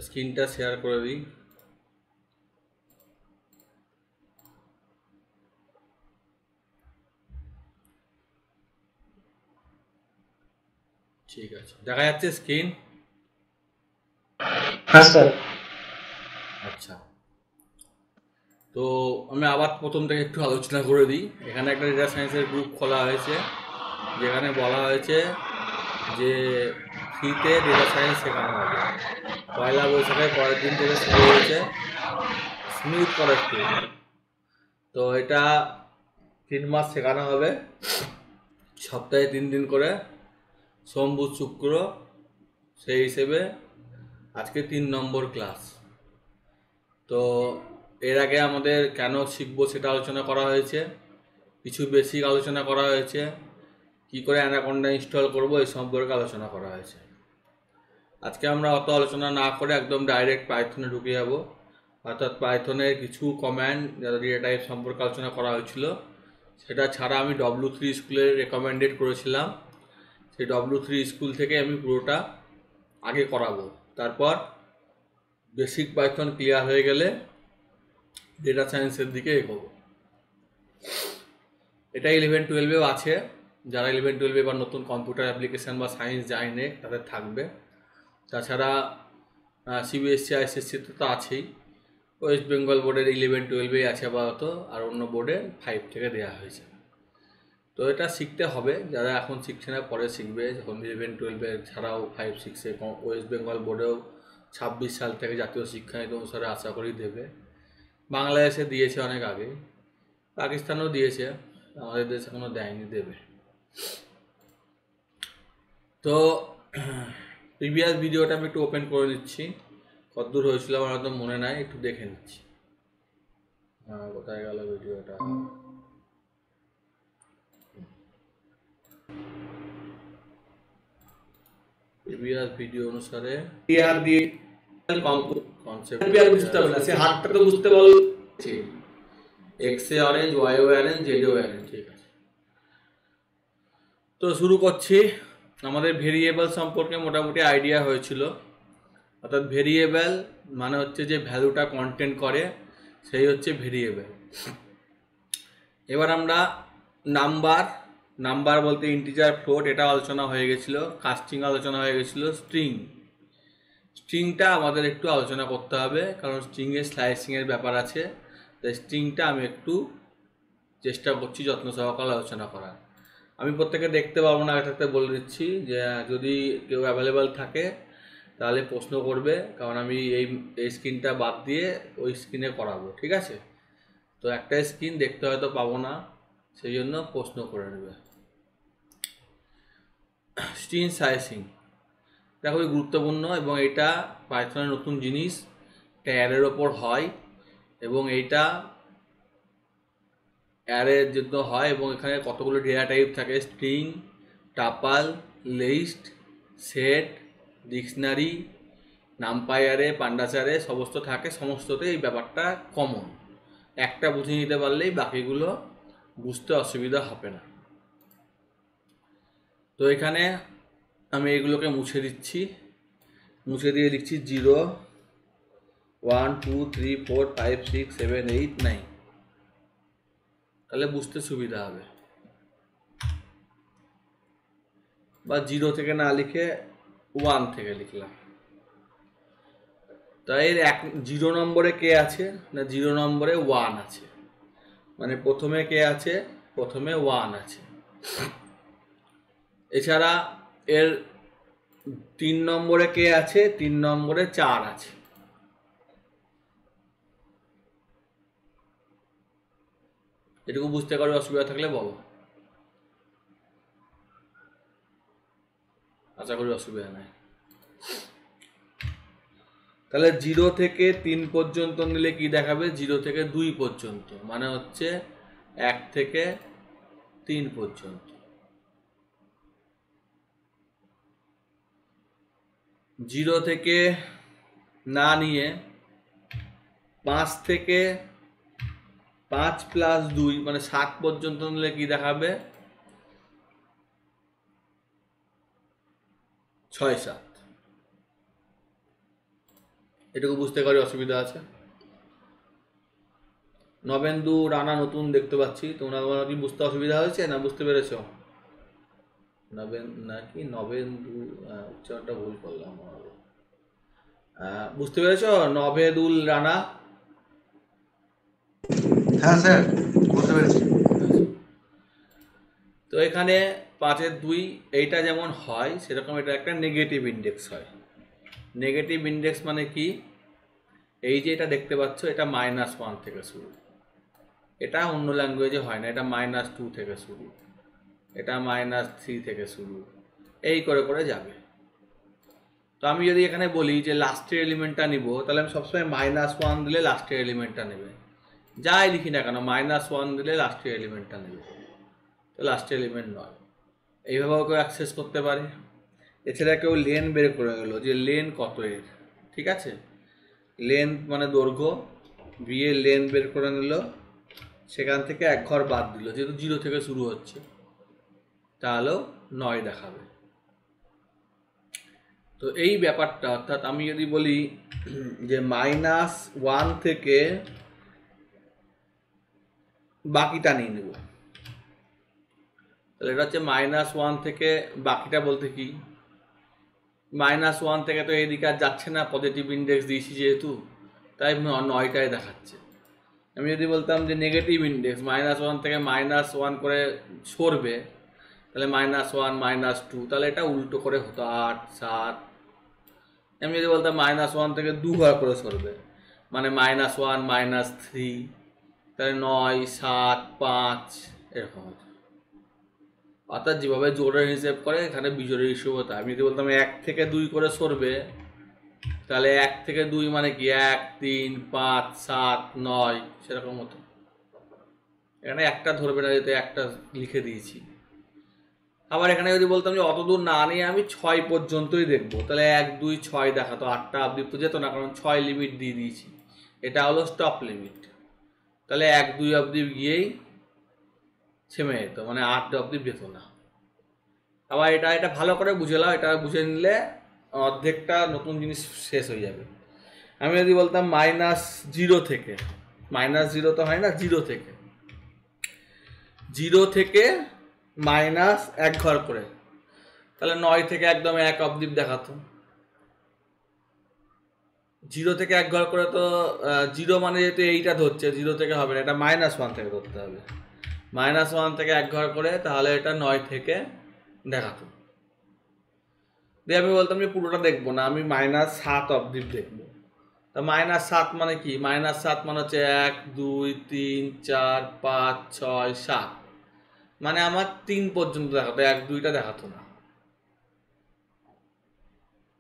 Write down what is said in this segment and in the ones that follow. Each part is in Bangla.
স্ক্রিনটা শেয়ার করে দিই। ঠিক আছে, দেখা যাচ্ছে স্ক্রিন? হ্যাঁ স্যার। আচ্ছা, তো আমি আবার প্রথম থেকে একটু আলোচনা করে দিই। এখানে একটা ডেটা সায়েন্সের গ্রুপ খোলা হয়েছে, যেখানে বলা হয়েছে যে ফ্রিতে ডেটা সায়েন্স শেখানো হবে। পয়লা বৈশাখের পরের দিন থেকে শুরু হয়েছে স্মুথ কানেক্টিভ। তো এটা 3 মাস শেখানো হবে, সপ্তাহে 3 দিন করে, সোম বুধ শুক্র। সেই হিসেবে আজকে 3 নম্বর ক্লাস। তো এর আগে আমাদের কেন শিখবো সেটা আলোচনা করা হয়েছে, কিছু বেসিক আলোচনা করা হয়েছে, কি করে অ্যানাকোন্ডা ইনস্টল করব এই সম্পর্কে আলোচনা করা হয়েছে। আজকে আমরা অত আলোচনা না করে একদম ডাইরেক্ট পাইথনে ঢুকে যাব। অর্থাৎ পাইথনের কিছু কমান্ড যারা ডেটা টাইপ সম্পর্কে আলোচনা করা হয়েছিল সেটা ছাড়া আমি W3 স্কুলের রেকমেন্ডেড করেছিলাম, সেই W3 স্কুল থেকে আমি পুরোটা আগে করাবো। তারপর বেসিক পাইথন ক্লিয়ার হয়ে গেলে ডেটা সায়েন্সের দিকে এগোবো। এটা 11-12এও আছে, যারা 11-12 এবার নতুন কম্পিউটার অ্যাপ্লিকেশান বা সায়েন্স জানে তাদের থাকবে। তাছাড়া CBSE ICSE তো আছেই, ওয়েস্ট বেঙ্গল বোর্ডের 11-12 আছে আপাতত, আর অন্য বোর্ডে 5 থেকে দেওয়া হয়েছে। তো এটা শিখতে হবে, যারা এখন শিখছে না পরে শিখবে, যখন 11-12 ছাড়াও 5-6-এ ওয়েস্ট বেঙ্গল বোর্ডেও 26 সাল থেকে জাতীয় শিক্ষানীতি অনুসারে আশা করি দেবে। বাংলাদেশে দিয়েছে অনেক আগে, পাকিস্তানেও দিয়েছে, আমাদের দেশ এখনো দেয়নি, দেবে। তো প্রিভিয়াস ভিডিওটা আমি একটু ওপেন করে নিচ্ছি, কতদূর হয়েছিল আমার একদম মনে নাই, একটু দেখে নিচ্ছি। কোথায় গেল ভিডিওটা? প্রিভিয়াস ভিডিও অনুসারে টিআর দিয়ে কনসেপ্ট বুঝতে হবে না, সে হাতটা তো বুঝতে পারছি। এক্স এ অরেঞ্জ, ওয়াই ও অরেঞ্জ, জেড ও অরেঞ্জ। ঠিক আছে, তো শুরু করছি। আমাদের ভেরিয়েবল সম্পর্কে মোটামুটি আইডিয়া হয়েছিল। অর্থাৎ ভেরিয়েবল মানে হচ্ছে যে ভ্যালুটা কন্টেন্ট করে, সেই হচ্ছে ভেরিয়েবল। এবার আমরা নাম্বার বলতে ইন্টিজার, ফ্লোট, এটা আলোচনা হয়ে গেছিলো। কাস্টিং আলোচনা হয়ে গেছিলো। স্ট্রিংটা আমাদের একটু আলোচনা করতে হবে, কারণ স্ট্রিংয়ের স্লাইসিংয়ের ব্যাপার আছে। তাই স্ট্রিংটা আমি একটু চেষ্টা করছি যত্ন সহকারে আলোচনা করার। আমি প্রত্যেকে দেখতে পাবো না, এটাতে বলে দিচ্ছি যে যদি কেউ অ্যাভেলেবেল থাকে তাহলে প্রশ্ন করবে, কারণ আমি এই স্ক্রিনটা বাদ দিয়ে ওই স্ক্রিনে করাবো, ঠিক আছে? তো একটা স্ক্রিন দেখতে হয়তো পাবো না, সেই জন্য প্রশ্ন করে নেবে। স্ট্রিং সাইজিং এটা খুবই গুরুত্বপূর্ণ, এবং এটা পাইথনের নতুন জিনিস, এটা অ্যারের ওপর হয়, এবং এইটা অ্যারের জন্য হয়, এবং এখানে কতগুলো ডেটা টাইপ থাকে: string, tuple, list, set, dictionary, NumPy array, Pandas array সমস্ত থাকে। সমস্ততে এই ব্যাপারটা কমন, একটা বুঝে নিতে পারলেই বাকিগুলো বুঝতে অসুবিধা হবে না। তো এখানে আমি এগুলোকে মুছে দিচ্ছি, মুছে দিয়ে লিখছি 0, 1, 2, 3, 4, 5, 6, 7, 8, 9, তাহলে বুঝতে সুবিধা হবে। বা 0 থেকে না লিখে 1 থেকে লিখলাম। তাই এর 0 নম্বরে কে আছে না, 0 নম্বরে 1 আছে, মানে প্রথমে কে আছে, প্রথমে 1 আছে। এছাড়া এর 3 নম্বরে কে আছে, 3 নম্বরে 4 আছে। এটুকু বুঝতে কারো অসুবিধা থাকলে বলো, আশা করি অসুবিধা নাই। তাহলে 0 থেকে 3 পর্যন্ত নিলে কি দেখাবে? 0 থেকে 2 পর্যন্ত, মানে হচ্ছে 1 থেকে 3 পর্যন্ত। 0 থেকে না নিয়ে 5 থেকে 5 প্লাস 2 মানে 7 পর্যন্ত নিলে কি দেখাবে? 6, 7। এটুকু বুঝতে পারি অসুবিধা আছে। নবেন্দু রানা নতুন দেখতে পাচ্ছি, তোমরা কি বুঝতে অসুবিধা হয়েছে না বুঝতে পেরেছ? নাকি নবেন্দু, উচ্চারণটা ভুল করলাম, বুঝতে পেরেছ? নবেদুল রানা। হ্যাঁ স্যার, বুঝতে পেরেছি। তো এখানে 5-2 এইটা যেমন হয় সেরকম এটা একটা নেগেটিভ ইন্ডেক্স হয়। নেগেটিভ ইন্ডেক্স মানে কি? এই যে এটা দেখতে পাচ্ছ, এটা -1 থেকে শুরু, এটা অন্য ল্যাঙ্গুয়েজে হয় না, এটা -2 থেকে শুরু, এটা -3 থেকে শুরু, এই করে করে যাবে। তো আমি যদি এখানে বলি যে লাস্টের এলিমেন্টটা নিব, তাহলে আমি সবসময় -1 দিলে লাস্টের এলিমেন্টটা নেবে, যাই লিখি না কেন -1 দিলে লাস্টের এলিমেন্টটা নেবে, তো লাস্টের এলিমেন্ট নয়। এইভাবেও কেউ অ্যাক্সেস করতে পারে। এছাড়া কেউ লেন বের করে গেল যে লেন কত এর, ঠিক আছে, লেন মানে দৈর্ঘ্য, বিয়ে লেন বের করে নিল, সেখান থেকে এক ঘর বাদ দিল, যেহেতু 0 থেকে শুরু হচ্ছে তাহলেও 9 দেখাবে। তো এই ব্যাপারটা, অর্থাৎ আমি যদি বলি যে -1 থেকে বাকিটা নিয়ে নেব, তাহলে এটা হচ্ছে -1 থেকে বাকিটা বলতে কি, -1 থেকে তো এদিকে আর যাচ্ছে না, পজিটিভ ইন্ডেক্স দিয়েছি যেহেতু, তাই 9টাই দেখাচ্ছে। আমি যদি বলতাম যে নেগেটিভ ইন্ডেক্স -1 থেকে -1 করে সরবে, তাহলে -1 -2, তাহলে এটা উল্টো করে হতো 8 7। আমি যদি বলতাম -1 থেকে 2 ঘর করে সরবে, মানে -1 -3, তাহলে 9 7 5 এরকম হতো। অর্থাৎ যেভাবে জোড়ের হিসেব করে এখানে বিজোড়ের হিসেব হতো। আমি যদি বলতাম 1 থেকে 2 করে সরবে, তাহলে 1 থেকে 2 মানে কি 1 3 5 7 9 সেরকম হতো। এখানে একটা ধরবে না, যেহেতু একটা লিখে দিয়েছি। আবার এখানে যদি বলতাম যে অত দূর না নিয়ে আমি 6 পর্যন্তই দেখবো, তাহলে 1 2 6 দেখাতো, 8টা অবধি তো যেত না, কারণ 6 লিমিট দিয়ে দিয়েছি, এটা হলো স্টপ লিমিট। তাহলে 1 2 অবধি গিয়েই থেমে যেত, মানে 8 অবধি যেত না। আবার এটা ভালো করে বুঝে নাও, এটা বুঝে নিলে অর্ধেকটা নতুন জিনিস শেষ হয়ে যাবে। আমি যদি বলতাম -0 থেকে, -0 তো হয় না, 0 থেকে, 0 থেকে -1 ঘর করে, তাহলে 9 থেকে একদম 1 অবধি দেখাতো। 0 থেকে 1 ঘর করে তো 0 মানে যেহেতু এইটা ধরছে, 0 থেকে হবে না, এটা -1 থেকে ধরতে হবে। -1 থেকে 1 ঘর করে, তাহলে এটা 9 থেকে দেখাতো। দিয়ে আমি বলতাম যে পুরোটা দেখবো না, আমি -7 অবধি দেখবো। তা -7 মানে কি? -7 মানে হচ্ছে 1 2 3 4 5 6 7, মানে আমার 3 পর্যন্ত দেখাতো, 1 2টা দেখাতো না,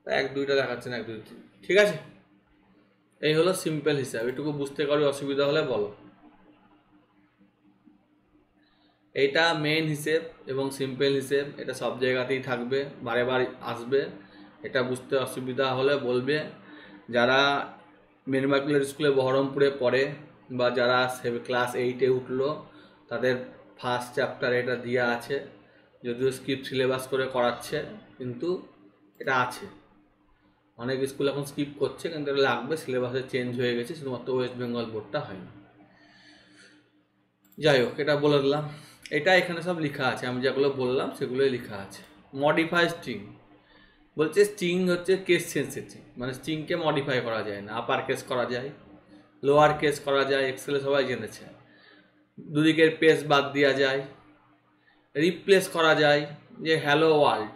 1 2টা দেখাচ্ছে না, 1 2 3, ঠিক আছে। এই হলো সিম্পল হিসাব। এটুকু বুঝতে কারো অসুবিধা হলে বলো। এইটা মেন হিসেব এবং সিম্পল হিসেব, এটা সব জায়গাতেই থাকবে, বারে বারে আসবে। এটা বুঝতে অসুবিধা হলে বলবে। যারা মেনমার্কুলার স্কুলে বহরমপুরে পড়ে বা যারা ক্লাস 8-এ উঠলো, তাদের ফার্স্ট চ্যাপ্টার এটা দেওয়া আছে, যদিও স্কিপ সিলেবাস করে করাচ্ছে, কিন্তু এটা আছে। অনেক স্কুল এখন স্কিপ করছে, কিন্তু এটা লাগবে, সিলেবাসে চেঞ্জ হয়ে গেছে, শুধুমাত্র ওয়েস্ট বেঙ্গল বোর্ডটা হয়নি। যাই হোক, এটা বলে দিলাম। এটা এখানে সব লেখা আছে, আমি যেগুলো বললাম সেগুলোই লেখা আছে। মডিফাই স্ট্রিং বলছে, স্ট্রিং হচ্ছে কেস সেন্সিটিভ, মানে স্ট্রিংকে মডিফাই করা যায় না। আপার কেস করা যায়, লোয়ার কেস করা যায়, এক্সেলে সবাই জেনেছে। দুদিকের পেস বাদ দেওয়া যায়, রিপ্লেস করা যায়, যে হ্যালো ওয়ার্ল্ড,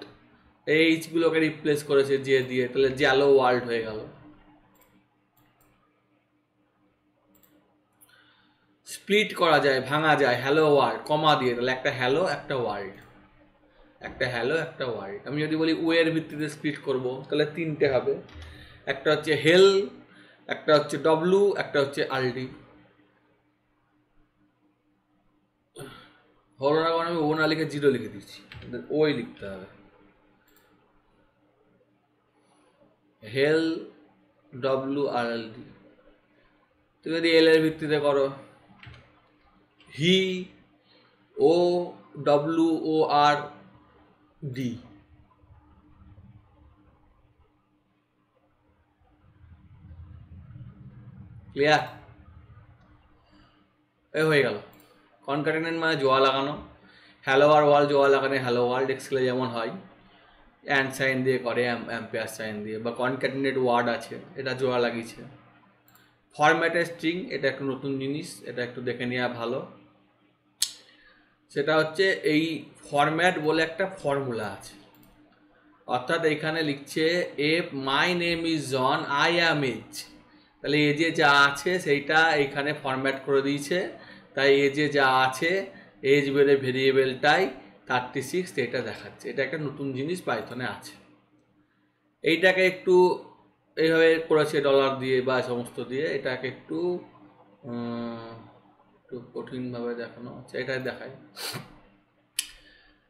এইচগুলোকে রিপ্লেস করেছে যে দিয়ে, তাহলে জ্যালো ওয়ার্ল্ড হয়ে গেল। স্প্লিট করা যায়, ভাঙা যায়, হ্যালো ওয়ার্ল্ড কমা দিয়ে, তাহলে একটা হ্যালো একটা ওয়ার্ল্ড, একটা হ্যালো একটা ওয়ার্ল্ড। আমি যদি বলি ওয়ের ভিত্তিতে স্প্লিট করব, তাহলে 3টে হবে, একটা হচ্ছে হেল, একটা হচ্ছে ডব্লু, একটা হচ্ছে আলডি। হলো না, কারণ আমি ও না লিখে 0 লিখে দিচ্ছি, ওই লিখতে হবে। হেল ডব্লু আর এলডি। তুমি যদি এল এর ভিত্তিতে করো, হি ও ডব্লু ও আর ডি, ক্লিয়ার? এ হয়ে গেল। কনক্যাটেনেট মানে জোড়া লাগানো, হ্যালো আর ওয়ার্ল্ড জোড়া লাগানো, হ্যালো ওয়ার্ল্ড এক্সেলে যেমন হয় অ্যান্ড সাইন দিয়ে করে, অ্যাম্পিয়ার সাইন দিয়ে, বা কনক্যাটেনেট ওয়ার্ড আছে, এটা জোড়া লাগিয়েছে। ফরম্যাটের স্ট্রিং, এটা একটু নতুন জিনিস, এটা একটু দেখে নেওয়া ভালো। সেটা হচ্ছে এই ফরম্যাট বলে একটা ফর্মুলা আছে, অর্থাৎ এখানে লিখছে F my name is John I am age, তাহলে এজে যা আছে সেইটা এইখানে ফরম্যাট করে দিয়েছে, তাই এজে যা আছে এজ বেড়ে ভেরিয়েবলটাই 36 এটা দেখাচ্ছে। এটা একটা নতুন জিনিস পাইথনে আছে। এইটাকে একটু এইভাবে করেছে ডলার দিয়ে বা সমস্ত দিয়ে, এটাকে একটু কঠিনভাবে দেখানো হচ্ছে, এটাই দেখায়।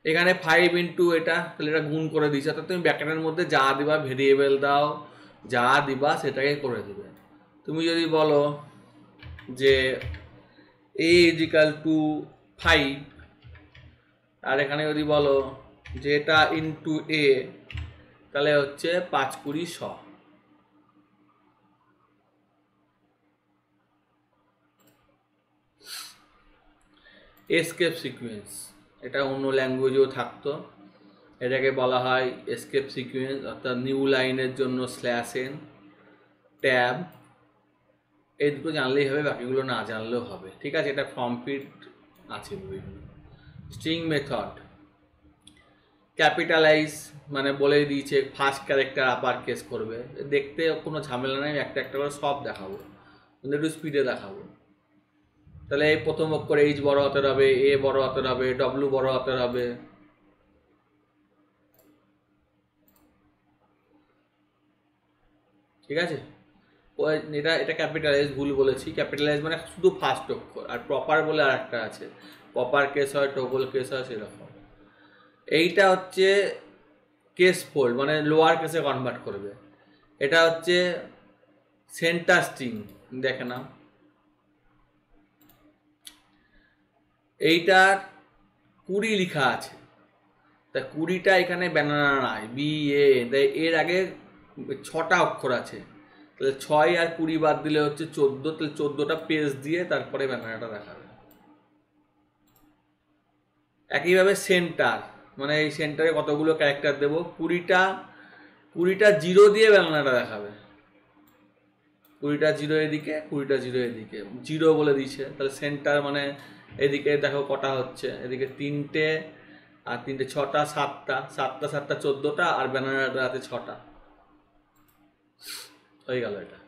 এখানে 5 ইন্টু এটা, তাহলে এটা গুণ করে দিচ্ছে, অর্থাৎ তুমি ব্র্যাকেটের মধ্যে যা দিবা, ভেরিয়েবল দাও, যা দিবা সেটাকে করে দিবে। তুমি যদি বলো যে a ইজিক্যাল টু 5, আর এখানে যদি বলো যে এটা ইন্টু a, তাহলে হচ্ছে 5 20 100। এসকেপ সিকোয়েন্স, এটা অন্য ল্যাঙ্গুয়েজেও থাকতো, এটাকে বলা হয় এসকেপ সিকোয়েন্স, অর্থাৎ নিউ লাইনের জন্য /n, ট্যাব, এই দুটো জানলেই হবে, বাকিগুলো না জানলেও হবে, ঠিক আছে? এটা ফর্ম ফিট আছে বিভিন্ন। স্ট্রিং মেথড, ক্যাপিটালাইজ মানে বলেই দিয়েছে ফার্স্ট ক্যারেক্টার আপার কেস করবে, দেখতে কোনো ঝামেলা নেই, একটা একটা করে সব দেখাবো, কিন্তু একটু স্পিডে দেখাবো। তাহলে এই প্রথম অক্ষর এইচ বড় হাতের হবে, এ বড় হাতের হবে, ডব্লিউ বড় হাতের হবে, ঠিক আছে? এটা এটা ক্যাপিটালাইজ ভুল বলেছি, ক্যাপিটালাইজ মানে শুধু ফার্স্ট অক্ষর, আর প্রপার বলে আর একটা আছে, প্রপার কেস হয়, টোগল কেস হয়, সেরকম। এইটা হচ্ছে কেস ফোল্ড, মানে লোয়ার কেসে কনভার্ট করবে। এটা হচ্ছে সেন্টার স্ট্রিং, দেখে নাও, এইটার 20 লেখা আছে, তা 20টা এখানে ব্যানানা নাই, BA, তাই এর আগে 6টা অক্ষর আছে, তাহলে 6 আর 20 বাদ দিলে হচ্ছে 14, তাহলে 14টা পেজ দিয়ে তারপরে ব্যানানাটা দেখাবে। একইভাবে সেন্টার, মানে এই সেন্টারে কতগুলো ক্যারেক্টার দেবো, 20টা 0 দিয়ে ব্যানানাটা দেখাবে, 20টা 0 এদিকে, 20টা 0 এদিকে, 0 বলে দিয়েছে, তাহলে সেন্টার মানে এদিকে দেখো কটা হচ্ছে, এদিকে 3টে, আর 3টে 6টা, 7টা, 7টা 7টা 14টা, আর ব্যানানাটা আছে 6টা, হয়ে গেল। এটা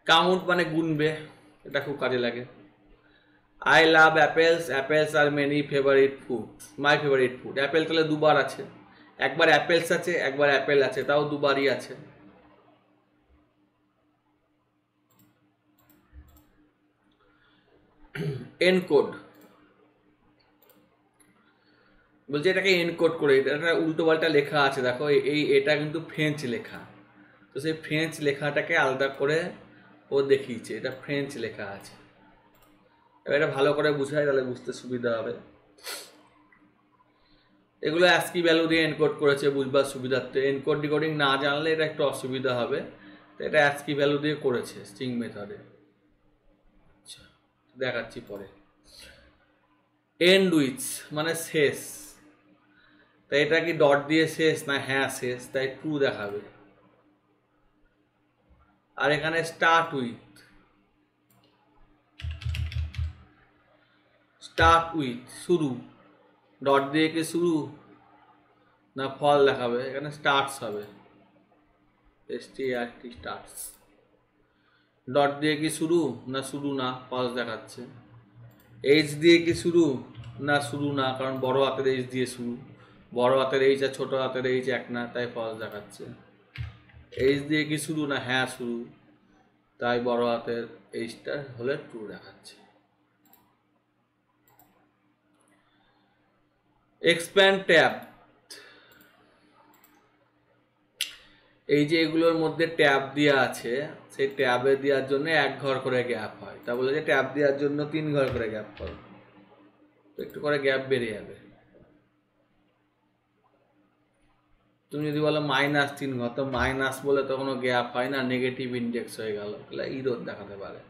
কাউন্ট মানে গুনবে, এটা খুব কাজে লাগে। I love apples, apples are many favourite food, my favourite food, Apple তাহলে দুবার আছে, একবার অ্যাপেলস আছে, একবার অ্যাপেল আছে, তাও দুবারই আছে। এনকোড বলছে এটাকে এনকোড করে, এটা উল্টো পাল্টা লেখা আছে, দেখো এটা কিন্তু ফ্রেঞ্চ লেখা, তো সেই ফ্রেঞ্চ লেখাটাকে আলাদা করে ও দেখিয়েছে, এটা ফ্রেঞ্চ লেখা আছে। এবার এটা ভালো করে বুঝাই, তাহলে বুঝতে সুবিধা হবে। এগুলো অ্যাস্কি ভ্যালু দিয়ে এনকোড করেছে বুঝবার সুবিধার্থে, এনকোড ডিকোডিং না জানলে এটা একটু অসুবিধা হবে, তো এটা অ্যাস্কি ভ্যালু দিয়ে করেছে স্ট্রিং মেথডে। আচ্ছা, দেখাচ্ছি পরে। এন্ড উইথ মানে শেষ, তাই এটা কি ডট দিয়ে শেষ না হ্যাঁ শেষ, তাই ট্রু দেখাবে। আর এখানে স্টার্ট উইথ, স্টার্ট উইথ শুরু, ডট দিয়ে কি শুরু না ফল দেখাবে, এখানে স্টার্টস হবে, START স্টার্টস। ডট দিয়ে কি শুরু না শুরু না, ফলস দেখাচ্ছে। এইচ দিয়ে কি শুরু না শুরু না, কারণ বড় হাতের এইচ দিয়ে শুরু, বড় হাতের এইচ আর ছোট হাতের এইচ এক না, তাই ফলস দেখাচ্ছে। এইচ দিয়ে কি শুরু না হ্যাঁ শুরু, তাই বড় হাতের এইচটা হলে ট্রু দেখাচ্ছে। এক্সপ্যান্ড ট্যাব, এই যে এগুলোর মধ্যে ট্যাব দেওয়া আছে, সেই ট্যাবে দেওয়ার জন্য 1 ঘর করে গ্যাপ হয়, তা বলে যে ট্যাব দেওয়ার জন্য 3 ঘর করে গ্যাপ করো, একটু করে গ্যাপ বেড়ে যাবে। তুমি যদি বলো -3 ঘর, তো মাইনাস বলে তো কোনো গ্যাপ হয় না, নেগেটিভ ইন্ডেক্স হয়ে গেল, তাহলে ইরোর দেখাতে পারে।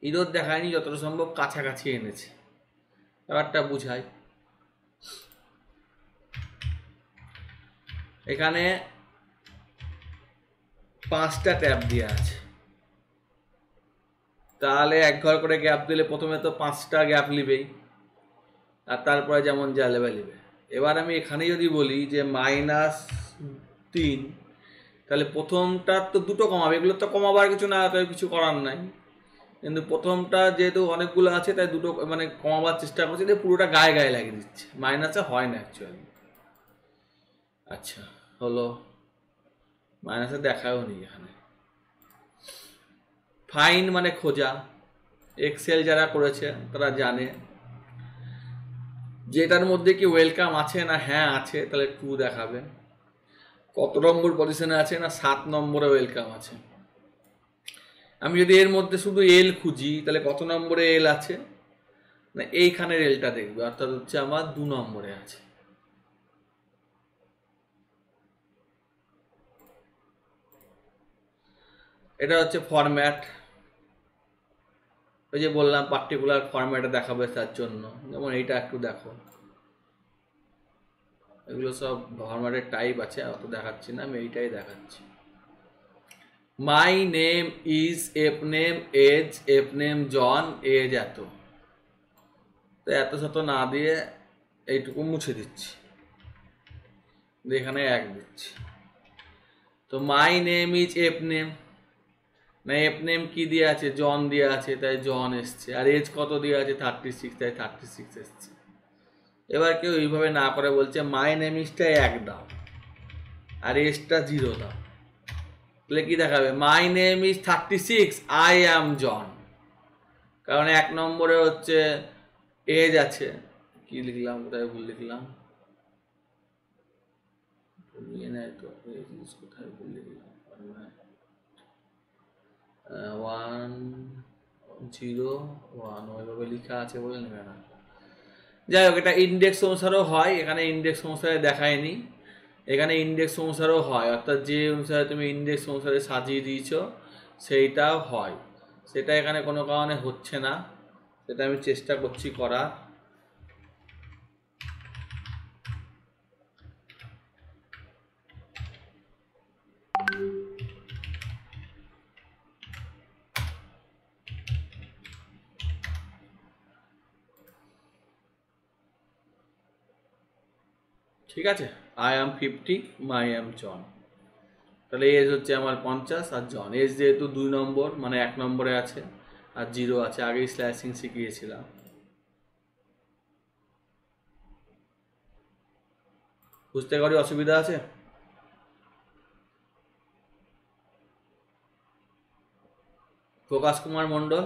ইরোর দেখায়নি, যতটা সম্ভব কাছাকাছি এনেছে। ব্যাপারটা বুঝাই। এখানে 5টা ট্যাব দেওয়া আছে, তাহলে 1 ঘর করে গ্যাপ দিলে প্রথমে তো 5টা গ্যাপ নিবেই, আর তারপরে যেমন যা লেভেল নিবে। এবার আমি এখানে যদি বলি যে -3, তাহলে প্রথমটা তো 2টো কমাবে, এগুলো তো কমাবার কিছু না, তাই কিছু করার নাই। কিন্তু প্রথমটা যেহেতু অনেকগুলো আছে, তাই 2টো মানে কমাবার চেষ্টা করছে, যে পুরোটা গায়ে গায়ে লাগিয়ে দিচ্ছে, মাইনাসে হয় না অ্যাকচুয়ালি। আচ্ছা হলো, মাইনাসে দেখাও নি এখানে। ফাইন মানে খোঁজা, এক্সেল যারা করেছে তারা জানে যে এটার মধ্যে কি ওয়েলকাম আছে না হ্যাঁ আছে, তাহলে 2 দেখাবে। কত নম্বর পজিশনে আছে না 7 নম্বরে ওয়েলকাম আছে। আমি যদি এর মধ্যে শুধু এল খুঁজি, তাহলে কত নম্বরে এল আছে না এইখানের এলটা দেখবে, অর্থাৎ হচ্ছে আমার 2 নম্বরে আছে। এটা হচ্ছে ফরম্যাট, ওই যে বললাম পার্টিকুলার ফরম্যাটে দেখাবে তার জন্য। যেমন এইটা একটু দেখো, এগুলো সব ফরম্যাটের টাইপ আছে, অত দেখাচ্ছি না, আমি এইটাই দেখাচ্ছি। My name is F name age F name John age এত, তো এত শত না দিয়ে এইটুকু মুছে দিচ্ছি, এখানে 1 দিচ্ছি। তো মাই নেম ইজ এফ নেম, না এফ নেম কি দিয়ে আছে, জন দিয়ে আছে, তাই জন এসছে। আর এজ কত দিয়ে আছে 36, তাই 36 এসছে। এবার কেউ এইভাবে না করে বলছে মাই নেম ইজটা 1 দাও আর এজটা 0 দাও, তাহলে কি দেখাবে, my name is 36 I am John. কারণ 1 নম্বরে হচ্ছে এজ আছে, কি লিখলাম, কোথায় ভুল লিখলাম, কোথায় ভুল লিখলাম, 101 ওইভাবে লেখা আছে বলে নেবে না। যাই হোক, এটা ইন্ডেক্স অনুসারেও হয়, এখানে ইন্ডেক্স অনুসারে দেখায়নি, এখানে ইন্ডেক্স অনুসারেও হয়, অর্থাৎ যে অনুসারে তুমি ইন্ডেক্স অনুসারে সাজিয়ে দিয়েছ সেইটাও হয়। সেটা এখানে কোনো কারণে হচ্ছে না, সেটা আমি চেষ্টা করছি করার। ঠিক আছে, আই অ্যাম 50 মাই অ্যাম জন, তাহলে এজ হচ্ছে আমার 50 আর জন। এজ যেহেতু 2 নম্বর মানে 1 নম্বরে আছে আর 0 আছে, আগেই স্ল্যাশিং শিখিয়েছিলাম। বুঝতে পারি অসুবিধা আছে? প্রকাশ কুমার মণ্ডল,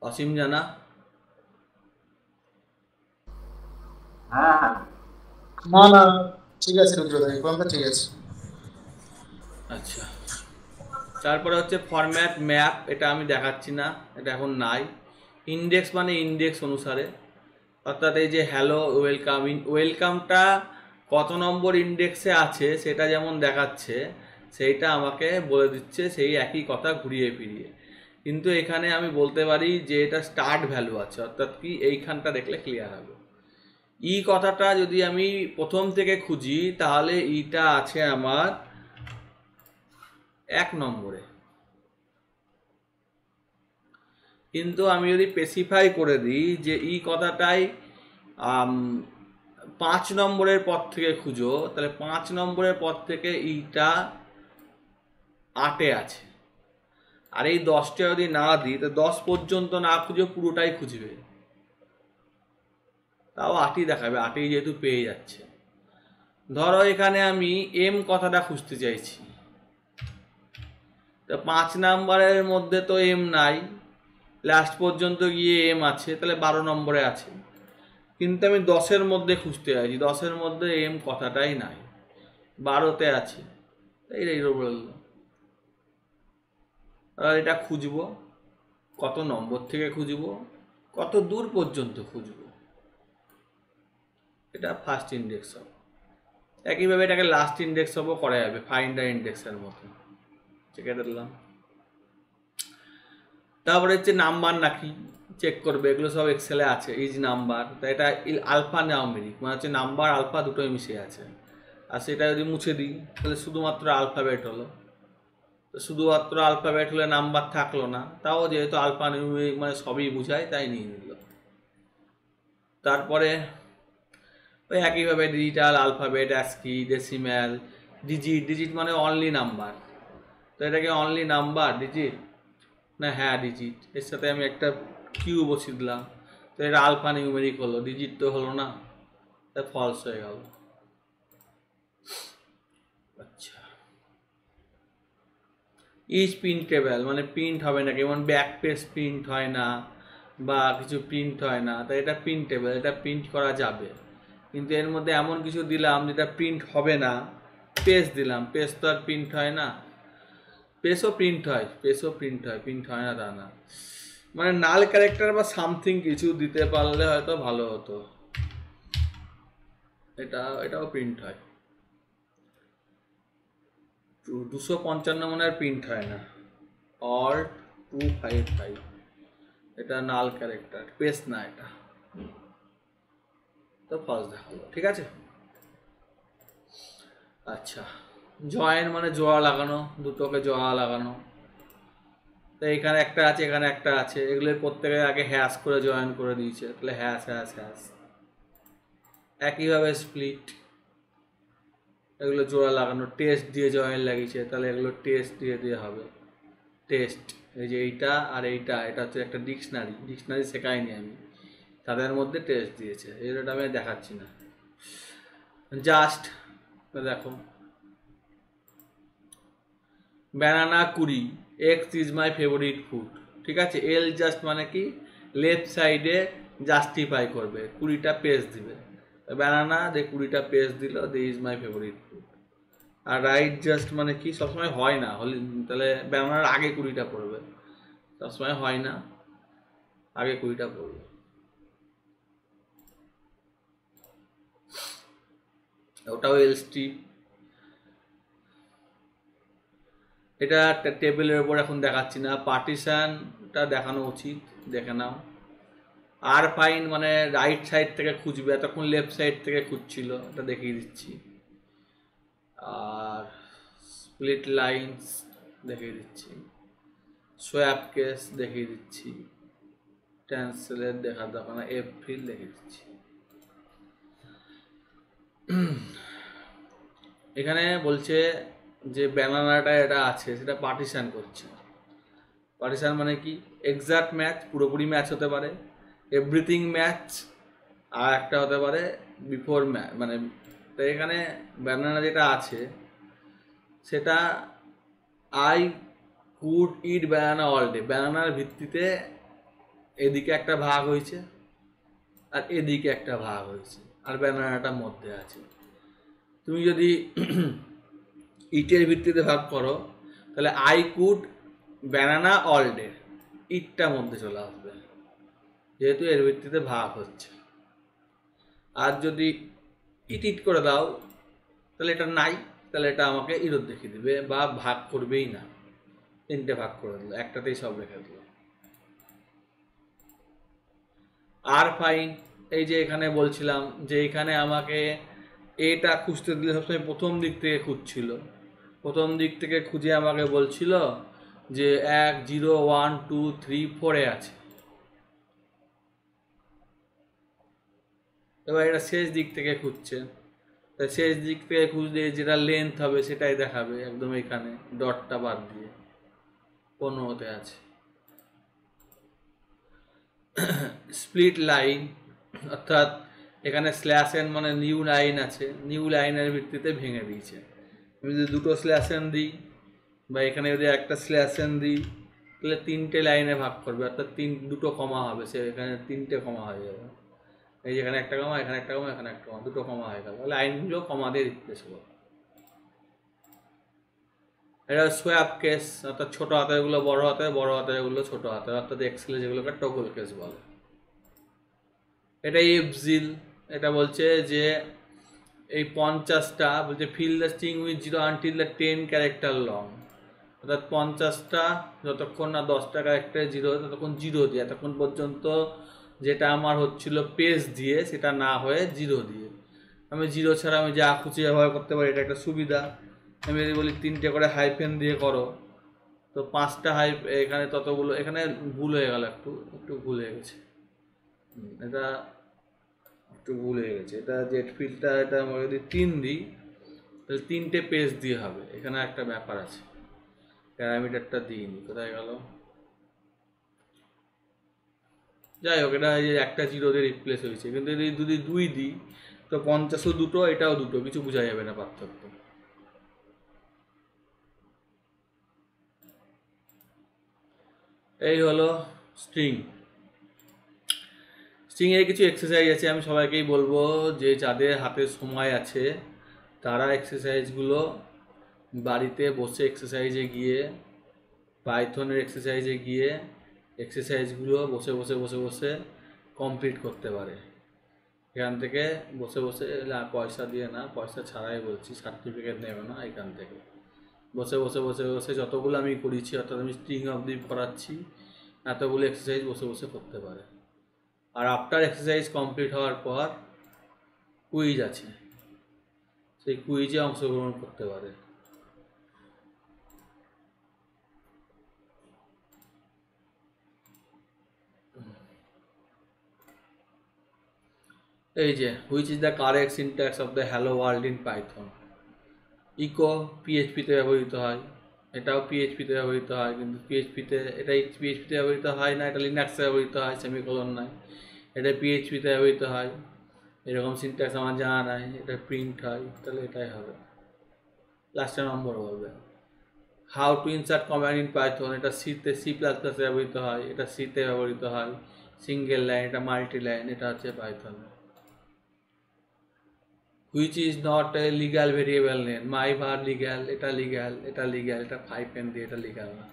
অসীম জানা, হ্যাঁ না না ঠিক আছে রুদ্রদা, এই পর্যন্ত ঠিক আছে। আচ্ছা। তারপরে হচ্ছে ফরম্যাট ম্যাপ, এটা আমি দেখাচ্ছি না, এটা এখন নাই। ইন্ডেক্স মানে ইন্ডেক্স অনুসারে, অর্থাৎ এই যে হ্যালো ওয়েলকাম, ওয়েলকামটা কত নম্বর ইন্ডেক্সে আছে সেটা যেমন দেখাচ্ছে, সেইটা আমাকে বলে দিচ্ছে সেই একই কথা ঘুরিয়ে ফিরিয়ে। কিন্তু এখানে আমি বলতে পারি যে এটা স্টার্ট ভ্যালু আছে, অর্থাৎ কি এইখানটা দেখলে ক্লিয়ার হবে। ই কথাটা যদি আমি প্রথম থেকে খুঁজি, তাহলে ইটা আছে আমার 1 নম্বরে। কিন্তু আমি যদি স্পেসিফাই করে দিই যে ই কথাটাই 5 নম্বরের পর থেকে খুঁজো, তাহলে 5 নম্বরের পর থেকে ইটা 8-এ আছে। আর এই 10টা যদি না দিই, তো 10 পর্যন্ত না খুঁজে পুরোটাই খুঁজবে, তাও 8ই দেখাবে, 8ই যেহেতু পেয়ে যাচ্ছে। ধরো এখানে আমি এম কথাটা খুঁজতে চাইছি, তো 5 নম্বরের মধ্যে তো এম নাই, লাস্ট পর্যন্ত গিয়ে এম আছে, তাহলে 12 নম্বরে আছে। কিন্তু আমি 10-এর মধ্যে খুঁজতে চাইছি, 10-এর মধ্যে এম কথাটাই নাই, 12-তে আছে, এই বললো। আর এটা খুঁজবো, কত নম্বর থেকে খুঁজবো, কত দূর পর্যন্ত খুঁজবো, এটা ফার্স্ট ইন্ডেক্স অফ। একইভাবে এটাকে লাস্ট ইন্ডেক্স অফও করা যাবে ফাইন্ডার ইন্ডেক্সের মতো। চেক দিলাম। তারপরে হচ্ছে নাম্বার নাকি চেক করবে, এগুলো সব এক্সেলে আছে। ইজ নাম্বার, তো এটা আলফা নিউমেরিক, মানে হচ্ছে নাম্বার আলফা দুটোই মিশে আছে। আর সেটা যদি মুছে দিই তাহলে শুধুমাত্র আলফাবেট হলো। তো শুধুমাত্র আলফাবেট হলে নাম্বার থাকলো না, তাও যেহেতু আলফা নিউমেরিক মানে সবই বোঝায় তাই নিয়ে নিল। তারপরে ওই একইভাবে digital, alphabet, ASCII, ডেসিম্যাল, digit. Digit মানে অনলি নাম্বার, তো এটাকে অনলি নাম্বার ডিজিট না, হ্যাঁ ডিজিট। এর সাথে আমি একটা কিউ বসিয়ে দিলাম, তো এটা আলফা নিউমেরিক হলো, ডিজিট তো হলো না, তা ফলস হয়ে গেল। আচ্ছা, ইজ প্রিন্টেবল মানে প্রিন্ট হবে না, যেমন ব্যাক পেজ প্রিন্ট হয় না বা কিছু প্রিন্ট হয় না, তাই এটা প্রিন্টেবল, এটা প্রিন্ট করা যাবে। কিন্তু এর মধ্যে এমন কিছু দিলাম যেটা প্রিন্ট হবে না, পেজ দিলাম, পেজ তো আর প্রিন্ট হয় না। পেজও প্রিন্ট হয়, পেজও প্রিন্ট হয়, প্রিন্ট হয় না তা না। মানে নাল ক্যারেক্টার বা সামথিং কিছু দিতে পারলে হয়তো ভালো হতো। এটাও প্রিন্ট হয়। 255 মনে হয় প্রিন্ট হয় না, অল 255, এটা নাল ক্যারেক্টার, পেজ না এটা, তো ফার্স্ট দেখালো। ঠিক আছে। আচ্ছা, জয়েন মানে জোড়া লাগানো, দুটোকে জোড়া লাগানো। তো এখানে একটা আছে, এখানে একটা আছে, এগুলোর প্রত্যেকের আগে হ্যাশ করে জয়েন করে দিয়েছে, তাহলে হ্যাশ হ্যাশ হ্যাশ। একইভাবে স্প্লিট, এগুলো জোড়া লাগানো। টেস্ট দিয়ে জয়েন লাগিয়েছে, তাহলে এগুলো টেস্ট দিয়ে দিয়ে হবে, টেস্ট। এই যে এইটা আর এইটা, এটা হচ্ছে একটা ডিকশনারি শেখাইনি আমি, তাদের মধ্যে টেস্ট দিয়েছে, এটা আমি দেখাচ্ছি না। জাস্ট দেখো, banana 20, x is my favourite food. ঠিক আছে, এল জাস্ট মানে কি লেফট সাইডে জাস্টিফাই করবে, 20টা পেজ দিবে। ব্যানানা দে 20টা পেজ দিল, they is my favourite food. আর রাইট জাস্ট মানে কি সবসময় হয় না, হলে তাহলে ব্যানানার আগে 20টা পড়বে, সবসময় হয় না, আগে 20টা পড়বে। ওটাও এলসটি। এটা টেবিলের উপর এখন দেখাচ্ছি না, পার্টিশনটা দেখানো উচিত, দেখে নাও। আর ফাইন মানে রাইট সাইড থেকে খুঁজবে, এতক্ষণ লেফট সাইড থেকে খুঁজছিল, এটা দেখিয়ে দিচ্ছি। আর স্প্লিট লাইন্স দেখিয়ে দিচ্ছি, সোয়াপ কেস দেখিয়ে দিচ্ছি, ট্রান্সলেট দেখার দরকার না, এফ ফিল দেখিয়ে দিচ্ছি। এখানে বলছে যে ব্যানানাটা এটা আছে, সেটা পার্টিশন করছে। পার্টিশন মানে কি এক্সাক্ট ম্যাচ, পুরোপুরি ম্যাচ হতে পারে, এভরিথিং ম্যাচ, আর একটা হতে পারে বিফোর ম্যাচ। মানে তো এখানে ব্যানানা যেটা আছে সেটা I could eat banana all day, ব্যানানার ভিত্তিতে এদিকে একটা ভাগ হয়েছে আর এদিকে একটা ভাগ হয়েছে, আর ব্যানানাটা মধ্যে আছে। তুমি যদি ইটের ভিত্তিতে ভাগ করো তাহলে I could banana all day, ইটটা মধ্যে চলে আসবে যেহেতু এর ভিত্তিতে ভাগ হচ্ছে। আর যদি ইট করে দাও তাহলে এটা নাই, তাহলে এটা আমাকে ইরোদ দেখিয়ে দিবে বা ভাগ করবেই না, 3টে ভাগ করে দিল, একটাতেই সব রেখে দিল। আর ফাইন, এই যে এখানে বলছিলাম যে এখানে আমাকে এটা খুঁজতে দিলে সবসময় প্রথম দিক থেকে খুঁজছিল, প্রথম দিক থেকে খুঁজে আমাকে বলছিল যে 1 0 1 2 3 4 আছে। এবার এটা শেষ দিক থেকে খুঁজছে, তাই শেষ দিক থেকে খুঁজলে যেটা লেন্থ হবে সেটাই দেখাবে, একদম এখানে ডটটা বাদ দিয়ে 15তে আছে। স্প্লিট লাইন অর্থাৎ এখানে স্ল্যাশ এন মানে নিউ লাইন আছে, নিউ লাইনের ভিত্তিতে ভেঙে দিয়েছে। আমি যদি দুটো স্ল্যাশ এন দিই বা এখানে যদি একটা স্ল্যাশ এন দিই তাহলে 3টে লাইনে ভাগ করবে, অর্থাৎ দুটো কমা হবে, সে এখানে 3টে কমা হয়ে যাবে। এই যেখানে একটা কমা, এখানে একটা কমা, এখানে একটা কমা, দুটো কমা হয়ে গেল, লাইনগুলো কমা দিয়ে রিপ্লেস হলো। এটা সোয়াপ কেস, অর্থাৎ ছোটো হাতেরগুলো বড় হাতে, বড় হাতেরগুলো ছোট হাতে, অর্থাৎ এক্সেলে যেগুলোকে টগল কেস বলে। এটা এফজিল, এটা বলছে যে এই 50টা বলছে fill the string with 0 until the 10 character long, অর্থাৎ 50টা যতক্ষণ না 10টা ক্যারেক্টার 0 ততক্ষণ 0 দিয়ে, এতক্ষণ পর্যন্ত যেটা আমার হচ্ছিল পেজ দিয়ে সেটা না হয়ে 0 দিয়ে। আমি 0 ছাড়া আমি যা খুশি ব্যবহার করতে পারি, এটা একটা সুবিধা। আমি যদি বলি 3টে করে হাইফেন দিয়ে করো, তো 5টা এখানে ততগুলো, এখানে ভুল হয়ে গেল, একটু ভুল হয়ে গেছে, এটা একটু ভুল হয়ে গেছে। এটা জেট ফিল্ডটা এটা আমরা যদি 3 দিই তাহলে 3টে পেজ দিয়ে হবে, এখানে একটা ব্যাপার আছে, প্যারামিটারটা দিইনি, কোথায় গেল? যাই হোক, এটা এই যে একটা 0 দিয়ে রিপ্লেস হয়েছে, কিন্তু যদি 2 দিই তো 50ও দুটো, এটাও দুটো, কিছু বোঝা যাবে না পার্থক্য। এই হলো স্ট্রিং। স্ট্রিংয়ের কিছু এক্সারসাইজ আছে, আমি সবাইকেই বলবো যে যাদের হাতে সময় আছে তারা এক্সারসাইজগুলো বাড়িতে বসে এক্সারসাইজে গিয়ে, পাইথনের এক্সারসাইজে গিয়ে এক্সারসাইজগুলো বসে বসে বসে বসে কমপ্লিট করতে পারে। এখান থেকে বসে বসে, পয়সা দিয়ে না, পয়সা ছাড়াই বলছি, সার্টিফিকেট নেবে না, এখান থেকে বসে বসে বসে বসে যতগুলো আমি করেছি, অর্থাৎ আমি স্ট্রিং অবধি করাচ্ছি, এতগুলো এক্সারসাইজ বসে বসে করতে পারে। আর আফটার এক্সারসাইজ কমপ্লিট হওয়ার পর কুইজ আছে, সেই কুইজে অংশগ্রহণ করতে পারে। এই যে which is the correct syntax of the hello world in Python. Echo পিএইচপিতে ব্যবহৃত হয়, এটাও পিএইচপিতে ব্যবহৃত হয়, কিন্তু এটাই পিএইচপিতে ব্যবহৃত হয় না, এটা লিনাক্সে ব্যবহৃত হয়, সেমিকোলন নাই, এটা পিএইচপিতে ব্যবহৃত হয়। এরকম সিনট্যাক্স আমার জানা নাই, এটা প্রিন্ট হয়, তাহলে এটাই হবে। লাস্টের নম্বর বলবে। How to insert command in Python, এটা সি++এ ব্যবহৃত হয়, এটা সিতে ব্যবহৃত হয়, সিঙ্গেল লাইন, এটা মাল্টি লাইন, এটা হচ্ছে Python. Which is not a legal variable name, my var legal, এটা লিগ্যাল, এটা লিগ্যাল, এটা 5 দিয়ে, এটা লিগ্যাল না।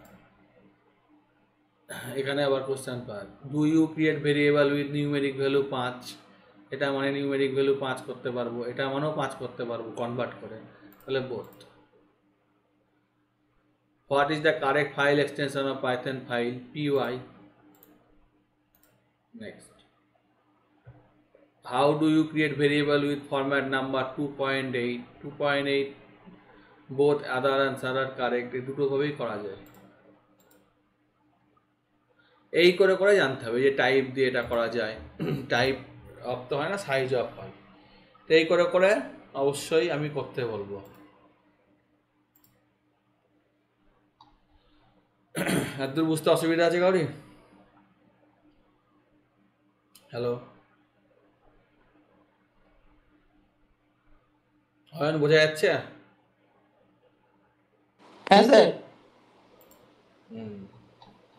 এখানে আবার কোশ্চেন পায়, do you create variable with numeric value 5, এটা মানে নিউমেরিক ভ্যালু 5 করতে পারবো, এটা মানেও 5 করতে পারবো কনভার্ট করে, তাহলে both. What is the correct file extension of Python file, py। Next, how do you create variable with format number 2.8, both other answer are correct, এই দুটোভাবেই করা যায়। এই করে করে জানতে হবে যে টাইপ দিয়ে এটা করা যায়, টাইপ অফ তো হয় না, সাইজ অফ হয়, তো এই করে করে অবশ্যই আমি করতে বলবো। এতদূর বুঝতে অসুবিধা আছে কাউরি? হ্যালো, হয় বোঝা যাচ্ছে? হ্যাঁ স্যার।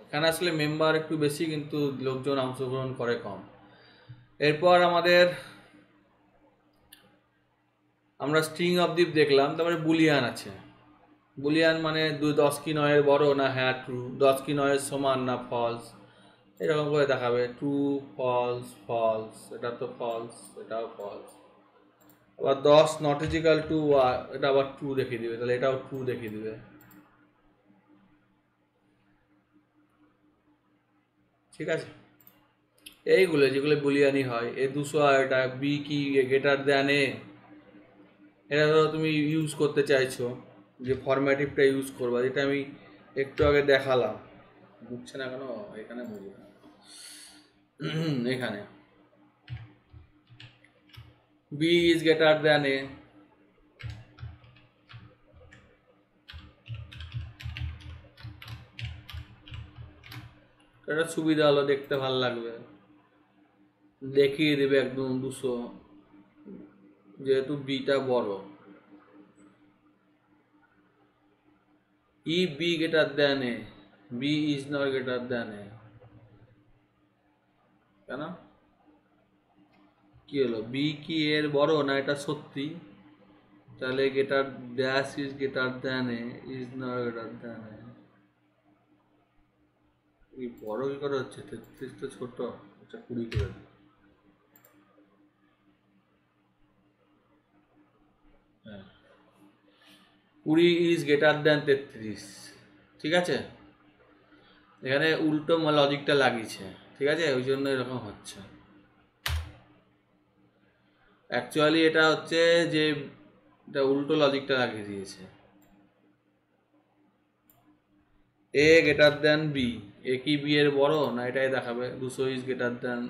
এখানে আসলে মেম্বার একটু বেশি, কিন্তু লোকজন অংশগ্রহণ করে কম। এরপর আমরা স্ট্রিং অবধি দেখলাম, তারপরে বুলিয়ান আছে। বুলিয়ান মানে 10 কি 9-এর বড় না হ্যাঁ ট্রু, 10 কি 9-এর সমান না ফলস, এরকম করে দেখাবে, ট্রু ফলস ফলস, এটা তো ফলস, এটাও ফলস। আবার 10 নট ইজিক্যাল টু, এটা আবার ট্রু দেখিয়ে দিবে, তাহলে এটাও ট্রু দেখিয়ে দিবে। ঠিক আছে, এইগুলো যেগুলো বুলিয়ানি হয়, এ 200 আর এটা বি কি গ্রেটার দ্যান এ, এটা ধরো তুমি ইউজ করতে চাইছো, যে ফরম্যাটিভটা ইউজ করবা, যেটা আমি একটু আগে দেখালাম, বুঝছে না কেন, এখানে বুঝবে, এখানে বি ইজ গ্রেটার দ্যান এ, এটা সুবিধা হলো, দেখতে ভালো লাগবে, দেখিয়ে দেবে একদম 200, যেহেতু বিটা বড়। ই B greater than A, B is not greater than A, কেন কি হলো, বি কি এর বড় না, এটা সত্যি, তাহলে greater dash is greater than A, is not greater than A, এই বড় কি করে হচ্ছে, 33 তো ছোট, এটা 20 করে দিই। 20 ইজ গ্রেটার দ্যান 33, ঠিক আছে? এখানে উল্টো লজিকটা লাগিয়েছে, ঠিক আছে, ওই জন্য এরকম হচ্ছে। অ্যাকচুয়ালি এটা হচ্ছে যে এটা উল্টো লজিকটা লাগিয়ে দিয়েছে। এ গ্রেটার দ্যান বি, এ কি বি এর বড় না এটাই দেখাবে 200 ইজ গ্রেটার দ্যান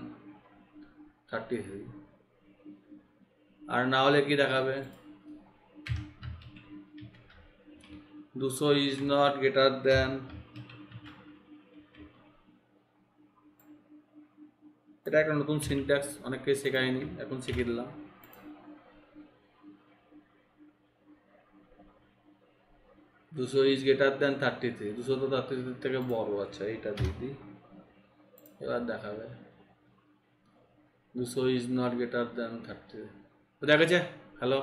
33, আর না হলে কি দেখাবে 200 ইজ নট গ্রেটার দ্যান। এটা একটা নতুন সিনট্যাক্স, অনেককে শেখায়নি, এখন শিখিয়ে দিলাম। দুশো ইজ গ্রেটার দ্যান 33, 200 তো 33 থেকে বড়। আচ্ছা এইটা দিয়ে দিই, এবার দেখাবে 200 ইজ নট গ্রেটার দ্যান 33। বোঝা গেছে? হ্যালো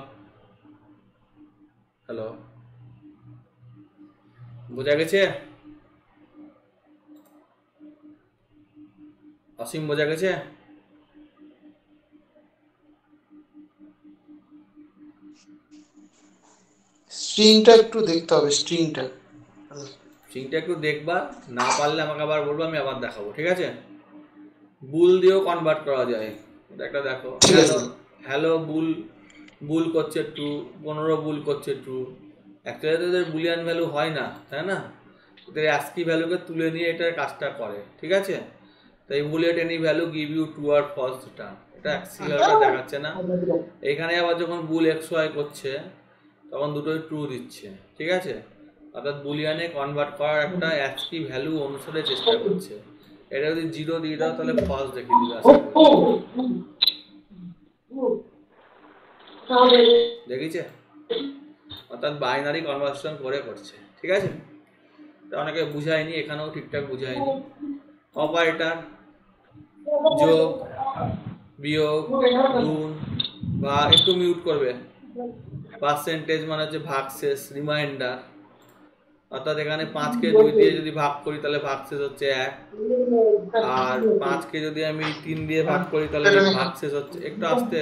হ্যালো, বোঝা গেছে? অসীম বোঝা গেছে? স্ট্রিংটা একটু দেখতে হবে, স্ট্রিংটা। স্ট্রিংটা একটু দেখবা, না পারলে আমাকে আবার বলবো, আমি আবার দেখাবো, ঠিক আছে? বুল দিয়েও কনভার্ট করা যায়, এটা একটা দেখো। ঠিক আছে। হ্যালো বুল, বুল করছে ট্রু, 15 বুল করছে ট্রু। অ্যাকচুয়ালি তো এদের বুলিয়ান ভ্যালু হয় না, তাই না? এদের অ্যাস্কি ভ্যালুকে তুলে নিয়ে এটার কাজটা করে, ঠিক আছে? তাই bullet any value give you true or false return, এটা অ্যাস্কি ভ্যালুটা দেখাচ্ছে না। এখানে আবার যখন বুল এক্স ওয়াই করছে তখন দুটোই ট্রু দিচ্ছে, ঠিক আছে? অর্থাৎ বুলিয়ানে কনভার্ট করার একটা অ্যাস্কি ভ্যালু অনুসারে চেষ্টা করছে। এটা যদি 0 দিয়ে দাও তাহলে ফলস দেখিয়ে দিবে, দেখিছে? অর্থাৎ বাইনারি কনভার্সন করে করছে, ঠিক আছে? এটা অনেকে বুঝায়নি, এখানেও ঠিকঠাক বুঝায়নি। অপারেটর, যোগ, বিয়োগ, গুণ, বা একটু মিউট করবে, পার্সেন্টেজ মানে হচ্ছে ভাগশেষ, রিমাইন্ডার। অর্থাৎ এখানে 5কে 2 দিয়ে যদি ভাগ করি তাহলে ভাগশেষ হচ্ছে 1, আর 5কে যদি আমি 3 দিয়ে ভাগ করি তাহলে ভাগশেষ হচ্ছে, একটু আস্তে,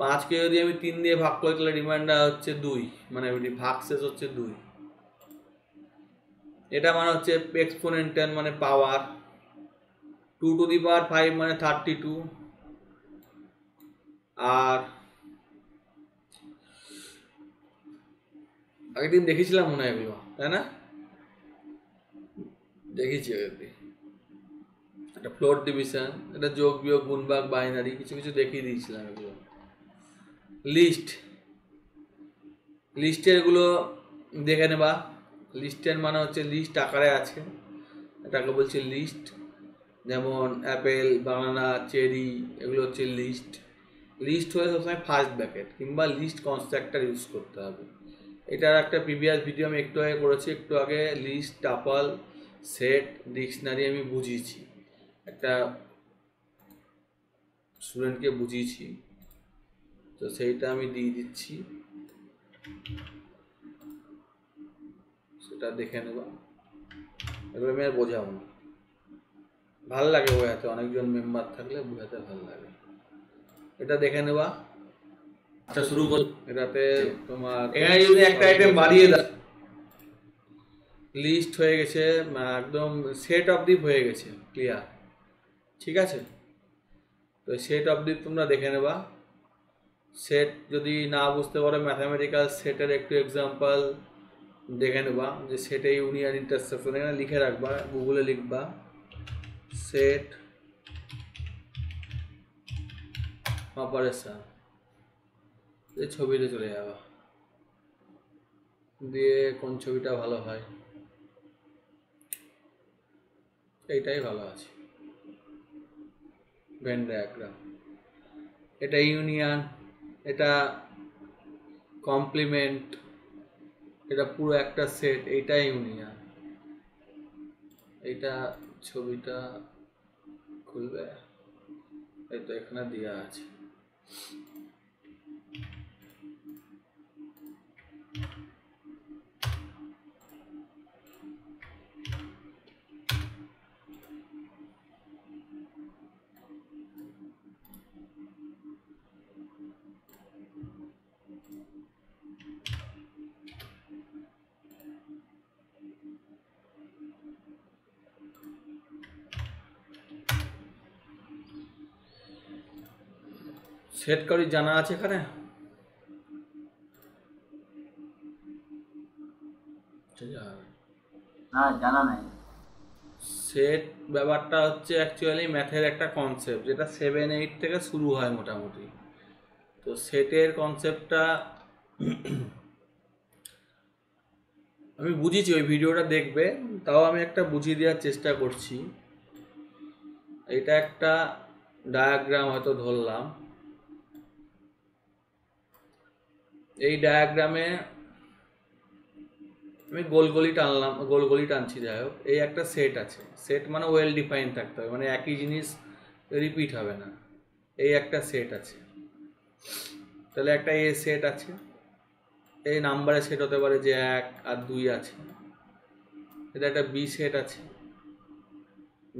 5কে যদি আমি 3 দিয়ে ভাগ করি তাহলে রিমাইন্ডার হচ্ছে 2, মানে ভাগশেষ হচ্ছে 2। এটা মানে হচ্ছে এক্সপোনেন্টাল মানে পাওয়ার, 2 টু দি পাওয়ার 5 মানে 32। আর আগের দিন দেখেছিলাম মনে হয় এগুলো, তাই না? দেখেছি আগের দিন একটা ফ্লোট ডিভিশন, এটা যোগ বিয়োগ গুণ ভাগ বাইনারি, কিছু কিছু দেখিয়ে দিয়েছিলাম এগুলো। লিস্ট, লিস্টের এগুলো দেখে নেবা। লিস্টের মানে হচ্ছে লিস্ট আকারে আছে, এটাকে বলছে লিস্ট। যেমন অ্যাপেল, বানানা, চেরি, এগুলো হচ্ছে লিস্ট। লিস্ট হয়ে সবসময় ফার্স্ট ব্র্যাকেট কিংবা লিস্ট কনস্ট্রাক্টর ইউজ করতে হবে। এটার একটা প্রিভিয়াস ভিডিও আমি একটু আগে করেছি, একটু আগে লিস্ট, টাপল, সেট, ডিকশনারি আমি বুঝিয়েছি, একটা স্টুডেন্টকে বুঝিয়েছি, তো সেইটা আমি দিয়ে দিচ্ছি, সেটা দেখে নেবা। এগুলো আমি আর বোঝাবো না, ভাল লাগে বোঝাতে, অনেকজন মেম্বার থাকলে বোঝাতে ভাল লাগে। এটা দেখে নেবা। আচ্ছা শুরু কর। এটাতে তোমার এখানে যদি একটা আইটেম বাড়িয়ে দাও, লিস্ট হয়ে গেছে, একদম সেট অবধি হয়ে গেছে, ক্লিয়ার, ঠিক আছে? তো সেট অবধি তোমরা দেখে নেবা। সেট যদি না বুঝতে পারো, ম্যাথামেটিক্যাল সেটের একটু এক্সাম্পল দেখে নেবা, যে সেটে ইউনিয়ন ইন্টারসেকশন, এখানে লিখে রাখবা, গুগলে লিখবা সেট অপারেশন, এই ছবিতে চলে যাবা, দিয়ে কোন ছবিটা ভালো হয়, এইটাই ভালো আছে, ভেন ডায়াগ্রাম। এটা ইউনিয়ন, এটা কমপ্লিমেন্ট, এটা পুরো একটা সেট, এইটা ইউনিয়ন। এইটা ছবিটা খুলবে, এই তো এখানে দেওয়া আছে। সেট করি জানা আছে এখানে? না জানা নাই। সেট ব্যাপারটা হচ্ছে অ্যাকচুয়ালি ম্যাথের একটা কনসেপ্ট, যেটা 7-8 থেকে শুরু হয় মোটামুটি। তো সেটের কনসেপ্টটা আমি বুঝিয়েছি, ওই ভিডিওটা দেখবে, তাও আমি একটা বুঝিয়ে দেওয়ার চেষ্টা করছি। এটা একটা ডায়াগ্রাম হয়তো ধরলাম, এই ডায়াগ্রামে আমি গোলগলি টানলাম, গোলগলি টানছি, যাই হোক, এই একটা সেট আছে। সেট মানে ওয়েল ডিফাইন থাকতে হবে, মানে একই জিনিস রিপিট হবে না। এই একটা সেট আছে, তাহলে একটা এ সেট আছে, এই নাম্বারের সেট হতে পারে যে 1 আর 2 আছে। এটা একটা বি সেট আছে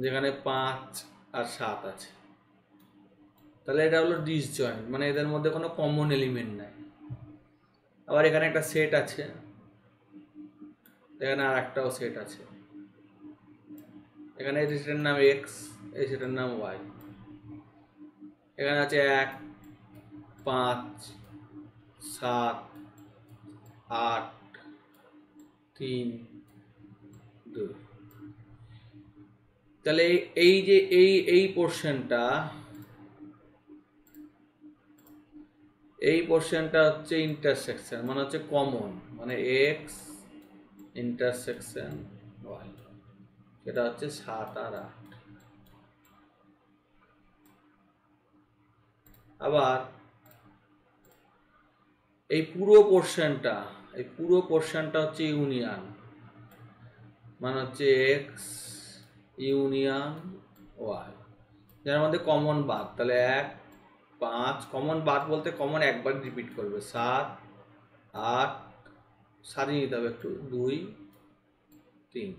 যেখানে 5 আর 7 আছে। তাহলে এটা হলো ডিসজয়েন্ট, মানে এদের মধ্যে কোনো কমন এলিমেন্ট নাই। আবার এখানে একটা সেট আছে, এখানে আর একটাও সেট আছে, এখানে এই সেটের নাম এক্স, এই সেটের নাম ওয়াই। এখানে আছে 1, 5, 7, 8, 3, 2। তাহলে এই যে এই পোর্শনটা, এই পোর্শনটা হচ্ছে ইন্টারসেকশন, মানে হচ্ছে কমন, মানে এক্স ইন্টারসেকশন ওয়াই, সেটা হচ্ছে 7 আর 8। আবার এই পুরো পোর্শনটা হচ্ছে ইউনিয়ন, মানে হচ্ছে এক্স ইউনিয়ন ওয়াই, যার মধ্যে কমন বাদ। তাহলে 1, 5, কমন বাদ বলতে কমন একবার রিপিট করবে, 7, 8, সাজিয়ে নিতে হবে একটু, 2, 3।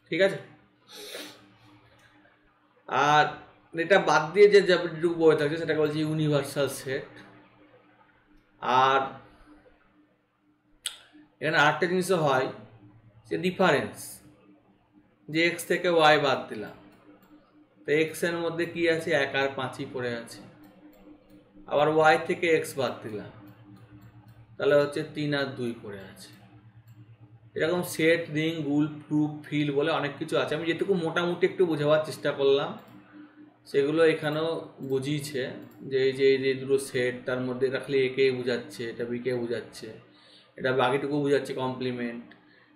ঠিক আছে? আর এটা বাদ দিয়ে যে যেটুকু বয়ে থাকছে সেটাকে বলছে ইউনিভার্সাল সেট। আর এখানে আরেকটা জিনিসও হয়, যে ডিফারেন্স, যে এক্স থেকে ওয়াই বাদ দিলাম, তো এক্স এর মধ্যে কি আছে, 1 আর 5ই পড়ে আছে। আবার ওয়াই থেকে এক্স বাদ দিলাম, তাহলে হচ্ছে 3 আর 2 পড়ে আছে। এরকম সেট, রিং, গ্রুপ, ফিল বলে অনেক কিছু আছে। আমি যেটুকু মোটামুটি একটু বোঝাবার চেষ্টা করলাম সেগুলো এখানেও বুঝিয়েছে, যে এই যে দুটো সেট, তার মধ্যে এটা খালি একে বোঝাচ্ছে, এটা বিকে বোঝাচ্ছে, এটা বাকিটুকু বোঝাচ্ছে কমপ্লিমেন্ট,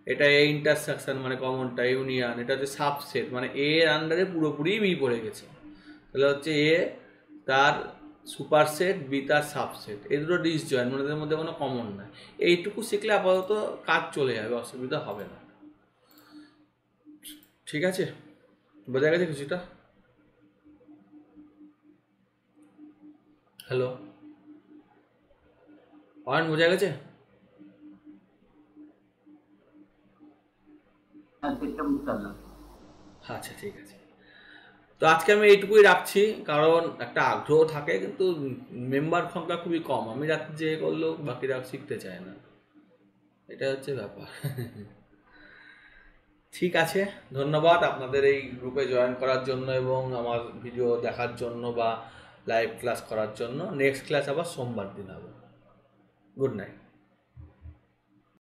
এটা এ ইন্টারসেকশন মানে কমনটা, ইউনিয়ন, এটা হচ্ছে সাবসেট, মানে এ এর আন্ডারে পুরোপুরি বি পড়ে গেছে। তাহলে হচ্ছে এ তার সুপারসেট, বি তার সাবসেট, এই দুটো ডিসজয়েন্ট, মানে এদের মধ্যে কোনো কমন নাই। এইটুকু শিখলে আপাতত কাজ চলে যাবে, অসুবিধা হবে না। ঠিক আছে, বোঝা গেছে কিছুটা? হ্যালো, অয়ন, বোঝা গেছে? হ্যাঁ সেটা বুঝতে পারলাম। আচ্ছা, ঠিক আছে। তো আজকে আমি এইটুকুই রাখছি, কারণ একটা আগ্রহ থাকে, কিন্তু মেম্বার সংখ্যা খুবই কম। আমি রাত্রি যে করলেও বাকিরা শিখতে চায় না, এটা হচ্ছে ব্যাপার। ঠিক আছে, ধন্যবাদ আপনাদের এই গ্রুপে জয়েন করার জন্য এবং আমার ভিডিও দেখার জন্য বা লাইভ ক্লাস করার জন্য। নেক্সট ক্লাস আবার সোমবার দিন হবে। Good night.